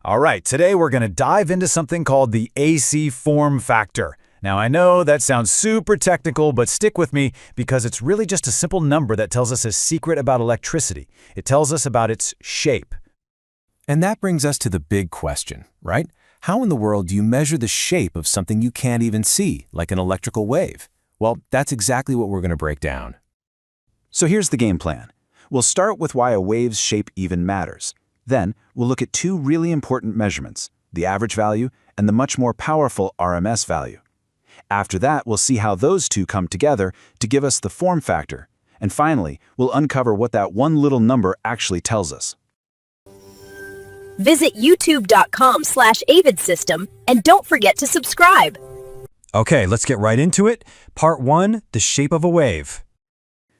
All right, today we're going to dive into something called the AC form factor. Now, I know that sounds super technical, but stick with me because it's really just a simple number that tells us a secret about electricity. It tells us about its shape. And that brings us to the big question, right? How in the world do you measure the shape of something you can't even see, like an electrical wave? Well, that's exactly what we're going to break down. So here's the game plan. We'll start with why a wave's shape even matters. Then, we'll look at two really important measurements, the average value and the much more powerful RMS value. After that, we'll see how those two come together to give us the form factor. And finally, we'll uncover what that one little number actually tells us. Visit youtube.com/avidsystem and don't forget to subscribe. Okay, let's get right into it. Part 1, the shape of a wave.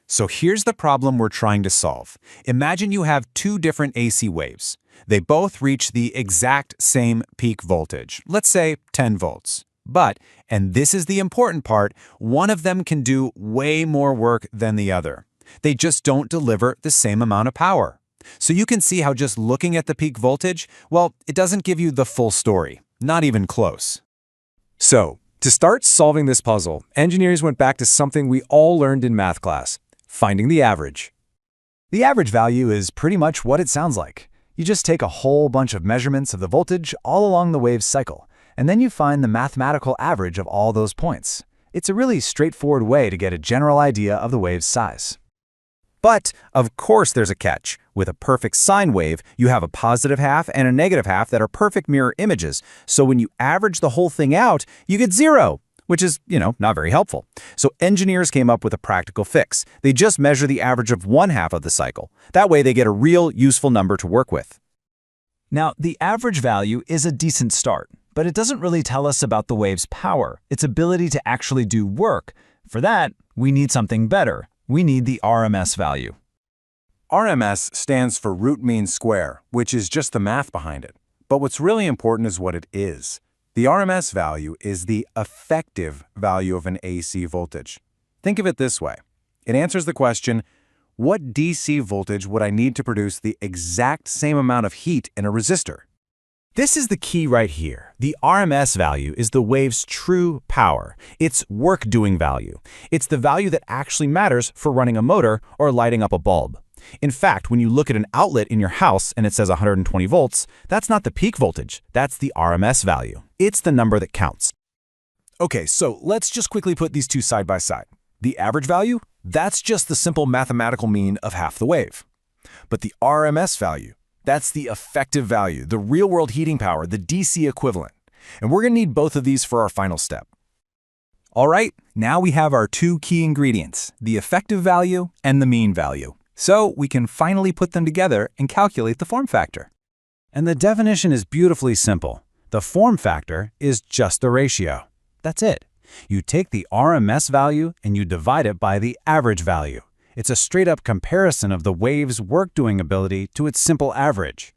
So here's the problem we're trying to solve. Imagine you have two different AC waves. They both reach the exact same peak voltage, let's say 10 volts. But, and this is the important part, one of them can do way more work than the other. They just don't deliver the same amount of power. So you can see how just looking at the peak voltage, well, it doesn't give you the full story, not even close. So, to start solving this puzzle, engineers went back to something we all learned in math class: finding the average. The average value is pretty much what it sounds like. You just take a whole bunch of measurements of the voltage all along the wave's cycle, and then you find the mathematical average of all those points. It's a really straightforward way to get a general idea of the wave's size. But, of course there's a catch. With a perfect sine wave, you have a positive half and a negative half that are perfect mirror images. So when you average the whole thing out, you get zero, which is, not very helpful. So engineers came up with a practical fix. They just measure the average of one half of the cycle. That way they get a real useful number to work with. Now, the average value is a decent start, but it doesn't really tell us about the wave's power, its ability to actually do work. For that, we need something better. We need the RMS value. RMS stands for root mean square, which is just the math behind it. But what's really important is what it is. The RMS value is the effective value of an AC voltage. Think of it this way. It answers the question, what DC voltage would I need to produce the exact same amount of heat in a resistor? This is the key right here. The RMS value is the wave's true power, its work-doing value. It's the value that actually matters for running a motor or lighting up a bulb. In fact, when you look at an outlet in your house and it says 120 volts, that's not the peak voltage, that's the RMS value. It's the number that counts. Okay, so let's just quickly put these two side by side. The average value, that's just the simple mathematical mean of half the wave. But the RMS value, that's the effective value, the real-world heating power, the DC equivalent. And we're going to need both of these for our final step. All right, now we have our two key ingredients, the effective value and the mean value. So we can finally put them together and calculate the form factor. And the definition is beautifully simple. The form factor is just the ratio. That's it. You take the RMS value and you divide it by the average value. It's a straight-up comparison of the wave's work-doing ability to its simple average.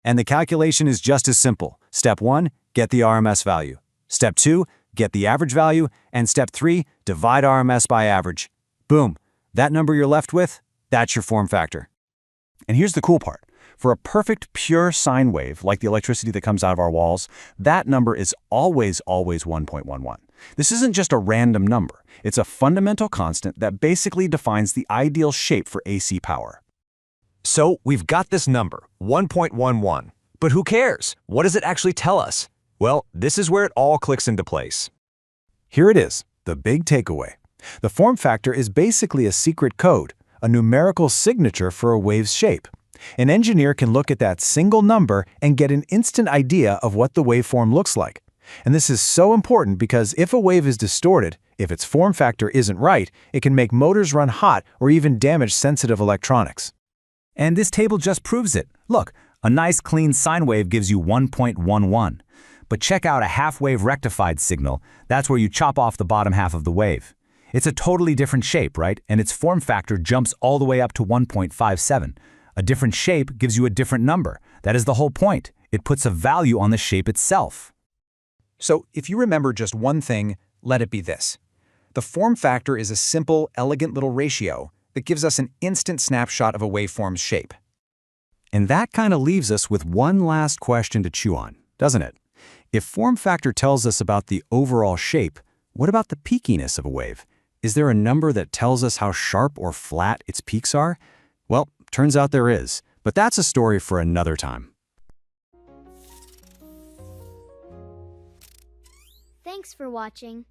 And the calculation is just as simple. Step 1, get the RMS value. Step 2, get the average value. And step 3, divide RMS by average. Boom. That number you're left with, that's your form factor. And here's the cool part. For a perfect pure sine wave, like the electricity that comes out of our walls, that number is always 1.11. This isn't just a random number. It's a fundamental constant that basically defines the ideal shape for AC power. So we've got this number, 1.11. But who cares? What does it actually tell us? Well, this is where it all clicks into place. Here it is, the big takeaway. The form factor is basically a secret code, a numerical signature for a wave's shape. An engineer can look at that single number and get an instant idea of what the waveform looks like. And this is so important because if a wave is distorted, if its form factor isn't right, it can make motors run hot or even damage sensitive electronics. And this table just proves it. Look, a nice clean sine wave gives you 1.11. But check out a half-wave rectified signal. That's where you chop off the bottom half of the wave. It's a totally different shape, right? And its form factor jumps all the way up to 1.57. A different shape gives you a different number. That is the whole point. It puts a value on the shape itself. So if you remember just one thing, let it be this. The form factor is a simple, elegant little ratio that gives us an instant snapshot of a waveform's shape. And that kind of leaves us with one last question to chew on, doesn't it? If form factor tells us about the overall shape, what about the peakiness of a wave? Is there a number that tells us how sharp or flat its peaks are? Well, turns out there is, but that's a story for another time. Thanks for watching.